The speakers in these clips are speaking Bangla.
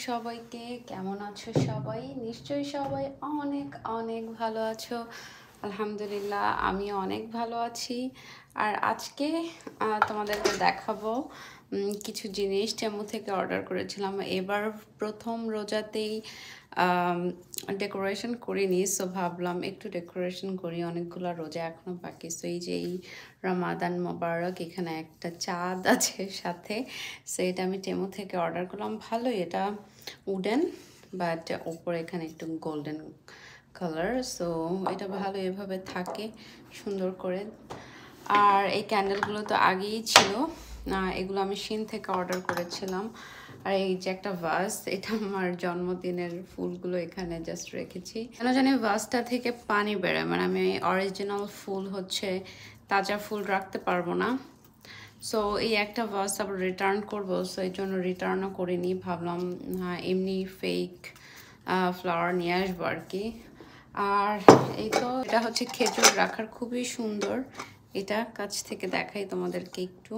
সবাইকে। কেমন আছো সবাই? নিশ্চয়ই সবাই অনেক অনেক ভালো আছো। আলহামদুলিল্লাহ আমিও অনেক ভালো আছি। আর আজকে তোমাদেরকে দেখাবো কিছু জিনিস টেমু থেকে অর্ডার করেছিলাম। এবার প্রথম রোজাতেই ডেকোরেশন করিনি, সো ভাবলাম একটু ডেকোরেশন করি। অনেকগুলো রোজা এখনো বাকি। সো এই যে এই রমাদান মোবারক, এখানে একটা চাঁদ আছে সাথে। সো এটা আমি টেমু থেকে অর্ডার করলাম। ভালোই, এটা উডেন বাট ওপরে এখানে একটু গোল্ডেন কালার। সো এটা ভালো, এভাবে থাকে সুন্দর করে। আর এই ক্যান্ডেলগুলো তো আগেই ছিল, এগুলো আমি শিন থেকে অর্ডার করেছিলাম। আর এই যে একটা ভাস, এটা আমার জন্মদিনের ফুলগুলো এখানে জাস্ট রেখেছি। কেন জানি ভাসটা থেকে পানি বেরোয়, মানে আমি অরিজিনাল ফুল হচ্ছে তাজা ফুল রাখতে পারবো না। সো এই একটা ভাস আবার রিটার্ন করবো, সো এই জন্য রিটার্নও করিনি। ভাবলাম এমনি ফেক ফ্লাওয়ার নিয়ে আসবো আর কি। আর এই তো এটা হচ্ছে খেজুর রাখার, খুবই সুন্দর। এটা কাছ থেকে দেখাই তোমাদেরকে একটু।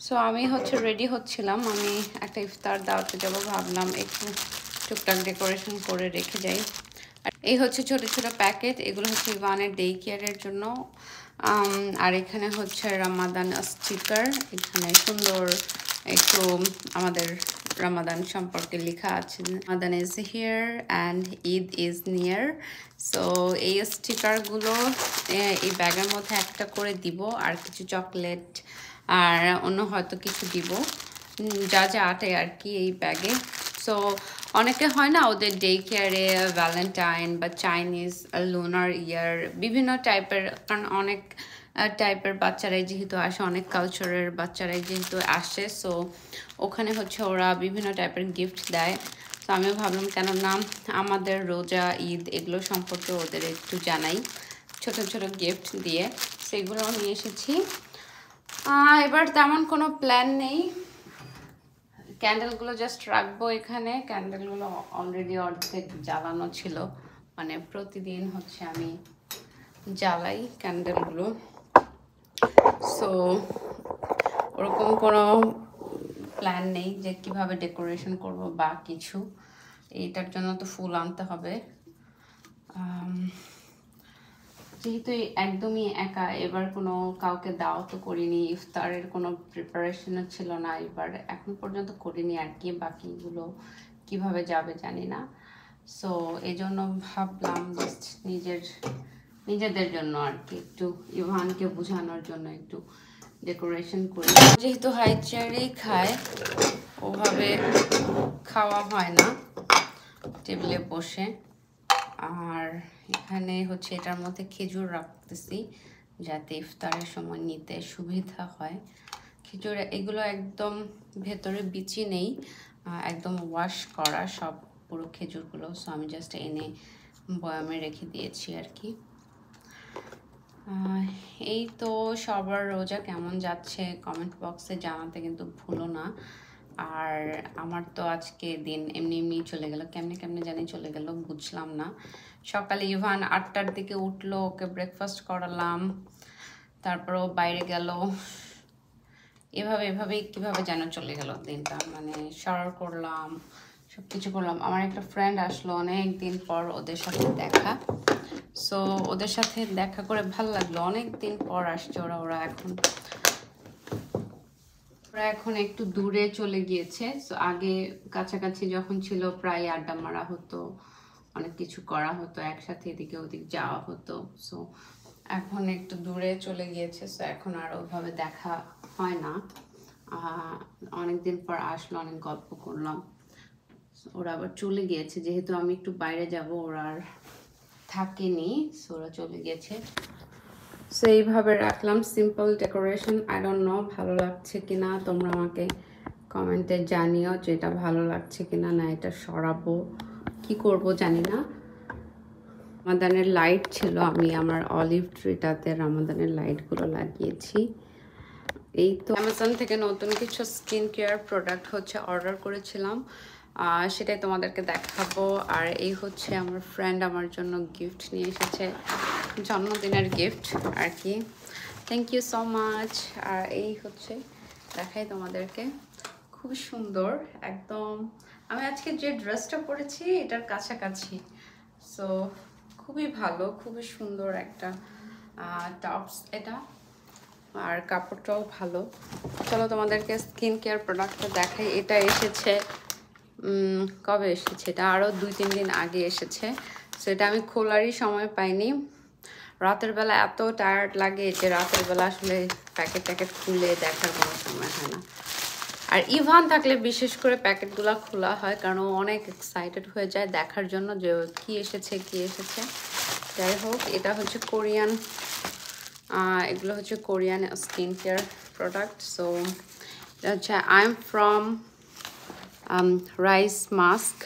সো আমি হচ্ছে রেডি হচ্ছিলাম, আমি একটা ইফতার দাওয়াতে যাব, ভাবলাম একটু টুকটাক ডেকোরেশন করে রেখে যাই। এই হচ্ছে ছোট ছোট প্যাকেট, এগুলো হচ্ছে ইভানের ডে কেয়ারের জন্য। আর এখানে হচ্ছে রামাদান স্টিকার, এখানে সুন্দর একটু আমাদের রামাদান সম্পর্কে লেখা আছে। Ramadan is here and Eid is near. So এই স্টিকারগুলো এই ব্যাগের মধ্যে একটা করে দিব, আর কিছু চকলেট আর অন্য হয়তো কিছু দিব, যা যা আটে আর কি এই ব্যাগে। সো অনেকে হয় না ওদের ডে কেয়ারে ভ্যালেন্টাইন বা চাইনিজ লুনার ইয়ার বিভিন্ন টাইপের, কারণ অনেক টাইপের বাচ্চারাই যেহেতু আসে, অনেক কালচারের বাচ্চারাই যেহেতু আসে, সো ওখানে হচ্ছে ওরা বিভিন্ন টাইপের গিফট দেয়। তো আমিও ভাবলাম কেননা আমাদের রোজা ঈদ এগুলো সম্পর্কে ওদের একটু জানাই ছোট ছোট গিফট দিয়ে, সেগুলো নিয়ে এসেছি। এবার তেমন কোনো প্ল্যান নেই, ক্যান্ডেলগুলো জাস্ট রাখবো এখানে। ক্যান্ডেলগুলো অলরেডি অর্ধেক জ্বালানো ছিল, মানে প্রতিদিন হচ্ছে আমি জ্বালাই ক্যান্ডেলগুলো। সো ওরকম কোনো প্ল্যান নেই যে কিভাবে ডেকোরেশন করব বা কিছু। এইটার জন্য তো ফুল আনতে হবে। যেহেতু একদমই একা, এবার কোনো কাউকে দাওয়াতও করিনি, ইফতারের কোনো প্রিপারেশনও ছিল না, এবার এখন পর্যন্ত করিনি আর কি। বাকিগুলো কিভাবে যাবে জানি না। সো এই জন্য ভাবলাম জাস্ট নিজেদের জন্য আর কি, একটু ইভানকে বোঝানোর জন্য একটু ডেকোরেশন করি। যেহেতু হাই চেয়ারেই খায়, ওভাবে খাওয়া হয় না টেবিলে বসে। আর এখানে হচ্ছে এটার মধ্যে খেজুর রাখতেছি যাতে ইফতারের সময় নিতে সুবিধা হয়। খেজুর এগুলো একদম ভেতরে বিচি নেই, একদম ওয়াশ করা সব পুরো খেজুরগুলো। সো আমি জাস্ট এনে বয়ামে রেখে দিয়েছি আর কি। এই তো সবার রোজা কেমন যাচ্ছে কমেন্ট বক্সে জানাতে কিন্তু ভুলো না। আর আমার তো আজকে দিন এমনি এমনি চলে গেল, কেমনে কেমনে জানি চলে গেল, বুঝলাম না। সকালে ইভান 8টার দিকে উঠলো, ওকে ব্রেকফাস্ট করালাম, তারপরও বাইরে গেল, এভাবেই কিভাবে যেন চলে গেল দিনটা। মানে শাওয়ার করলাম, সব কিছু করলাম। আমার একটা ফ্রেন্ড আসলো অনেক দিন পর, ওদের সাথে দেখা। সো ওদের সাথে দেখা করে ভালো লাগলো, অনেক দিন পর আসছে ওরা এখন একটু দূরে চলে গিয়েছে। সো আগে কাছাকাছি যখন ছিল প্রায় আড্ডা মারা হতো, অনেক কিছু করা হতো একসাথে, এদিকে ওদিক যাওয়া হতো। সো এখন একটু দূরে চলে গিয়েছে, সো এখন আর ওইভাবে দেখা হয় না। অনেকদিন পর আসলো, অনেক গল্প করলাম। ওরা আবার চলে গিয়েছে, যেহেতু আমি একটু বাইরে যাব, ওরা আর থাকেনি, সো ওরা চলে গেছে। সো এইভাবে রাখলাম simple decoration. I don't know ভালো লাগছে কিনা, তোমরা আমাকে কমেন্টে জানিও যে এটা ভালো লাগছে কিনা, না এটা সরাবো কি করব জানি না। রামাদানের লাইট ছিল, আমি আমার অলিভ ট্রিটাতে রামাদানের লাইটগুলো লাগিয়েছি। এই তো অ্যামাজন থেকে নতুন কিছু স্কিন কেয়ার প্রোডাক্ট হচ্ছে অর্ডার করেছিলাম, সেটাই তোমাদেরকে দেখাবো। আর এই হচ্ছে আমার ফ্রেন্ড আমার জন্য গিফট নিয়ে এসেছে, জন্মদিনের গিফট আর কি। Thank you so much. আর এই হচ্ছে দেখাই তোমাদেরকে, খুব সুন্দর, একদম আমি আজকে যে ড্রেসটা পরেছি এটার কাছাকাছি, সো খুবই ভালো, খুবই সুন্দর একটা টপস এটা, আর কাপড়টাও ভালো। চলো তোমাদেরকে স্কিন কেয়ার প্রোডাক্টটা দেখাই। এটা এসেছে কবে এসেছে, এটা আরও 2-3 দিন আগে এসেছে। সো এটা আমি খোলারই সময় পাইনি, রাতের বেলা এত টায়ার্ড লাগে যে রাতের বেলা আসলে প্যাকেট ট্যাকেট খুলে দেখার কোনো সময় হয় না। আর ইভান থাকলে বিশেষ করে প্যাকেটগুলো খোলা হয়, কারণ ও অনেক এক্সাইটেড হয়ে যায় দেখার জন্য যে কি এসেছে কি এসেছে। যাই হোক, এটা হচ্ছে কোরিয়ান, এগুলো হচ্ছে Korean skin care product. So এটা হচ্ছে I am from rice mask,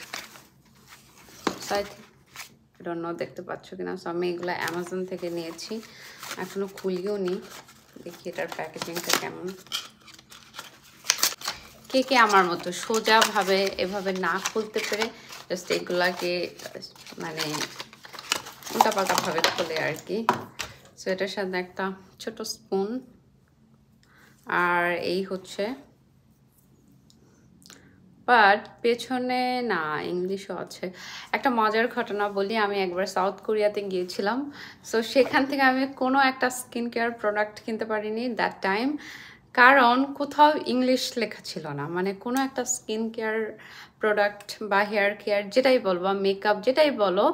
don't know দেখতে পাচ্ছ কিনা। সো আমি এগুলো অ্যামাজন থেকে নিয়েছি, এখনো খুলিও নি, দেখি এটার প্যাকেজিংটা কেমন। কে কে আমার মতো সোজাভাবে এভাবে না খুলতে পেরে জাস্ট এগুলাকে মানে উল্টাপাল্টাভাবে খোলে আর কি। সো এটার সাথে একটা ছোট স্পুন, আর এই হচ্ছে, বাট পেছনে না ইংলিশও আছে। একটা মজার ঘটনা বলি, আমি একবার সাউথ কোরিয়াতে গিয়েছিলাম। সো সেখান থেকে আমি কোনো একটা স্কিন কেয়ার প্রোডাক্ট কিনতে পারিনি দ্যাট টাইম, কারণ কোথাও ইংলিশ লেখা ছিল না। মানে কোনো একটা স্কিন কেয়ার প্রোডাক্ট বা হেয়ার কেয়ার যেটাই বলো বা মেকআপ যেটাই বলো,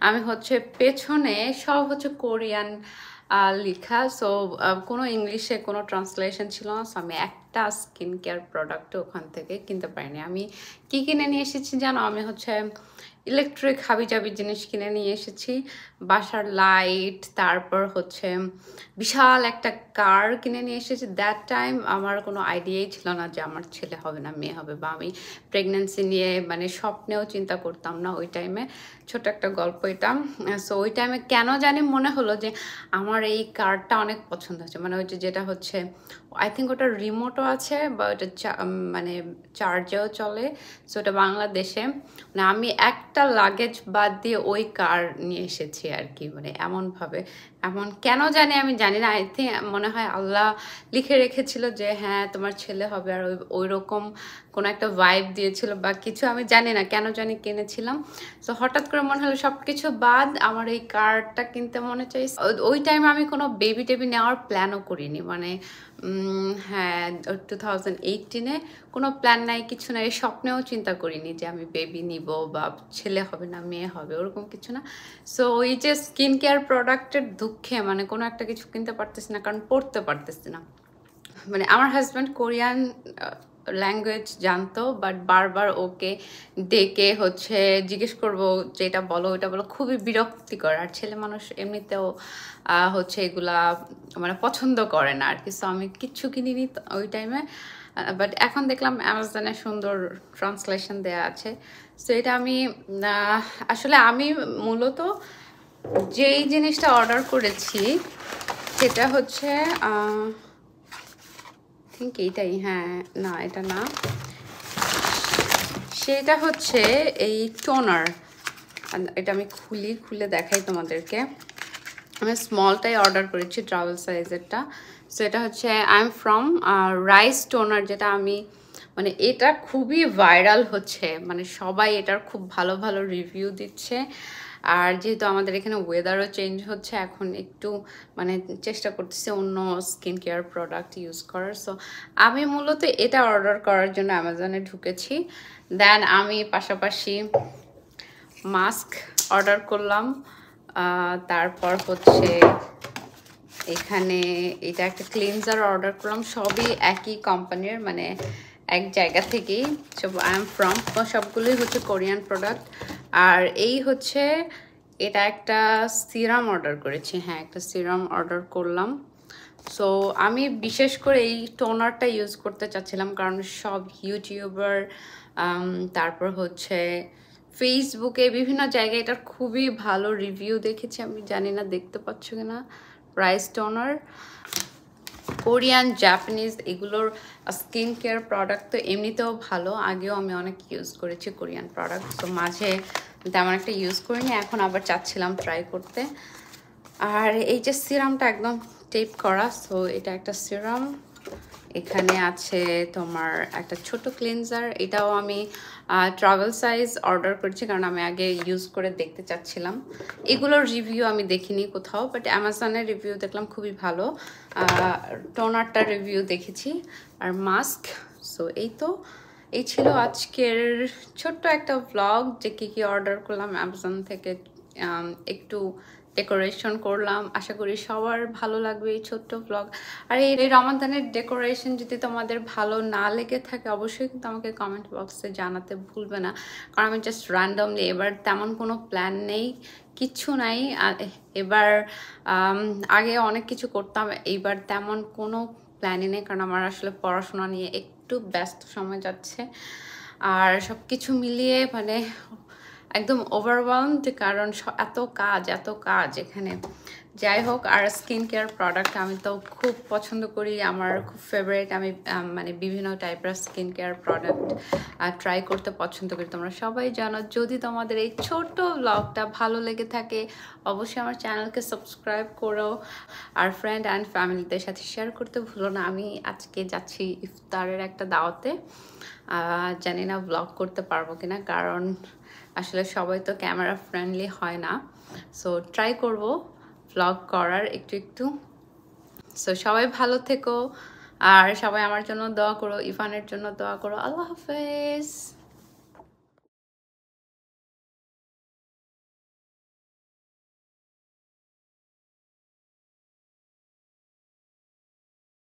আমি হচ্ছে পেছনে সব হচ্ছে কোরিয়ান লেখা। সো কোনো ইংলিশে কোনো ট্রান্সলেশন ছিল না। সো আমি একটা স্কিন কেয়ার প্রোডাক্ট ওখান থেকে কিনতে পারিনি। আমি কি কিনে নিয়ে এসেছি জানো? আমি হচ্ছে ইলেকট্রিক হাবিজাবি জিনিস কিনে নিয়ে এসেছি, বাসার লাইট, তারপর হচ্ছে বিশাল একটা কার কিনে নিয়ে এসেছি। দ্যাট টাইম আমার কোনো আইডিয়াই ছিল না যে আমার ছেলে হবে না মেয়ে হবে, বা আমি প্রেগনেন্সি নিয়ে মানে স্বপ্নেও চিন্তা করতাম না ওই টাইমে। ছোট একটা গল্প এটা। সো ওই টাইমে কেন জানি মনে হলো যে আমার এই কারটা অনেক পছন্দ হচ্ছে, মানে ওই যে যেটা হচ্ছে আই থিঙ্ক ওটা রিমোটও আছে বা ওটা মানে চার্জেও চলে। সো ওটা বাংলাদেশে, মানে আমি একটা লাগেজ বাদ দিয়ে ওই কার নিয়ে এসেছি আর কি। মানে এমনভাবে, এমন কেন জানি আমি জানি না, আই থিঙ্ক মনে হয় আল্লাহ লিখে রেখেছিল যে হ্যাঁ তোমার ছেলে হবে, আর ওই রকম কোনো একটা ভাইব দিয়েছিল বা কিছু, আমি জানি না কেন জানি কিনেছিলাম। সো হঠাৎ করে মনে হলো সব কিছু বাদ আমার এই কারটা কিনতে মনে চাইছে। ওই টাইমে আমি কোনো বেবি টেবি নেওয়ার প্ল্যানও করিনি, মানে হ্যাঁ 2018-এ কোনো প্ল্যান নাই, কিছু নাই, স্বপ্নেও চিন্তা করিনি যে আমি বেবি নিব বা ছেলে হবে না মেয়ে হবে, ওরকম কিছু না। সো ওই যে স্কিন কেয়ার প্রোডাক্টের দুঃখে মানে কোনো একটা কিছু কিনতে পারতেছি না, কারণ পড়তে পারতেছি না। মানে আমার হাজব্যান্ড কোরিয়ান ল্যাঙ্গুয়েজ জানতো, বাট বারবার ওকে ডেকে হচ্ছে জিজ্ঞেস করবো যে এটা বলো ওটা বলো, খুবই বিরক্তিকর। আর ছেলে মানুষ এমনিতেও হচ্ছে এগুলা মানে পছন্দ করে না আর কি। সো আমি কিচ্ছু কিনিনি ওই টাইমে, বাট এখন দেখলাম অ্যামাজনে সুন্দর ট্রান্সলেশন দেয়া আছে। সো এটা আমি আসলে আমি মূলত যেই জিনিসটা অর্ডার করেছি সেটা হচ্ছে থিঙ্ক এইটাই, হ্যাঁ না এটা না, সেটা হচ্ছে এই টোনার। এটা আমি খুলে দেখাই তোমাদেরকে। আমি স্মলটাই অর্ডার করেছি, ট্রাভেল সাইজেরটা। সো এটা হচ্ছে I am from rice toner, যেটা আমি মানে এটা খুবই ভাইরাল হচ্ছে, মানে সবাই এটার খুব ভালো ভালো রিভিউ দিচ্ছে। আর যেহেতু আমাদের এখানে ওয়েদারও চেঞ্জ হচ্ছে, এখন একটু মানে চেষ্টা করতেছি অন্য স্কিন কেয়ার প্রোডাক্ট ইউজ করার। সো আমি মূলত এটা অর্ডার করার জন্য অ্যামাজনে ঢুকেছি। দেন আমি পাশাপাশি মাস্ক অর্ডার করলাম, তারপর হচ্ছে এখানে এটা একটা ক্লিনজার অর্ডার করলাম, সবই একই কোম্পানির, মানে এক জায়গা থেকেই সব। আই এম ফ্রম, সবগুলোই হচ্ছে কোরিয়ান প্রোডাক্ট। আর এই হচ্ছে এটা একটা সিরাম অর্ডার করেছি, হ্যাঁ একটা সিরাম অর্ডার করলাম। সো আমি বিশেষ করে এই টোনারটা ইউজ করতে চাচ্ছিলাম, কারণ সব ইউটিউবার তারপর হচ্ছে ফেসবুকে বিভিন্ন জায়গায় এটার খুবই ভালো রিভিউ দেখেছি। আমি জানি না দেখতে পাচ্ছ কিনা, রাইস টোনার কোরিয়ান জাপানিজ এগুলোর স্কিন কেয়ার প্রোডাক্ট তো এমনিতেও ভালো, আগেও আমি অনেক ইউজ করেছি কোরিয়ান প্রোডাক্ট। তো মাঝে তেমন একটা ইউজ করিনি, এখন আবার চাচ্ছিলাম ট্রাই করতে। আর এই যে সিরামটা একদম টেপ করা, সো এটা একটা সিরাম, এখানে আছে তোমার একটা ছোট ক্লিনজার, এটাও আমি ট্রাভেল সাইজ অর্ডার করেছি কারণ আমি আগে ইউজ করে দেখতে চাচ্ছিলাম। এগুলোর রিভিউ আমি দেখিনি কোথাও, বাট অ্যামাজনের রিভিউ দেখলাম খুবই ভালো। টোনারটার রিভিউ দেখেছি, আর মাস্ক। সো এই ছিল আজকের ছোট্ট একটা ভ্লগ, যে কী অর্ডার করলাম অ্যামাজন থেকে। একটু ডেকোরেশন করলাম, আশা করি সবার ভালো লাগবে এই ছোট্ট ব্লগ। আর এই রমাদানের ডেকোরেশন যদি তোমাদের ভালো না লেগে থাকে অবশ্যই কিন্তু আমাকে কমেন্ট বক্সে জানাতে ভুলবে না, কারণ আমি জাস্ট র্যান্ডমলি, এবার তেমন কোনো প্ল্যান নেই, কিচ্ছু নাই। এবার আগে অনেক কিছু করতাম, এইবার তেমন কোনো প্ল্যানই নেই, কারণ আমার আসলে পড়াশোনা নিয়ে একটু ব্যস্ত সময় যাচ্ছে। আর সব কিছু মিলিয়ে মানে একদম ওভারওয়েলমড, কারণ এত কাজ এখানে। যাই হোক, আর স্কিন কেয়ার প্রোডাক্ট আমি তো খুব পছন্দ করি, আমার খুব ফেভারিট। আমি মানে বিভিন্ন টাইপের স্কিন কেয়ার প্রোডাক্ট ট্রাই করতে পছন্দ করি, তোমরা সবাই জানো। যদি তোমাদের এই ছোট্ট ব্লগটা ভালো লেগে থাকে অবশ্যই আমার চ্যানেলকে সাবস্ক্রাইব করো, আর ফ্রেন্ড অ্যান্ড ফ্যামিলিদের সাথে শেয়ার করতে ভুলো না। আমি আজকে যাচ্ছি ইফতারের একটা দাওয়াতে, জানি না ব্লগ করতে পারবো কিনা, কারণ আসলে সবাই তো ক্যামেরা ফ্রেন্ডলি হয় না। সো ট্রাই করব ব্লগ করার একটু। সো সবাই ভালো থেকো, আর সবাই আমার জন্য দোয়া করো, ইফানের জন্য দোয়া করো। আল্লাহ হাফেজ।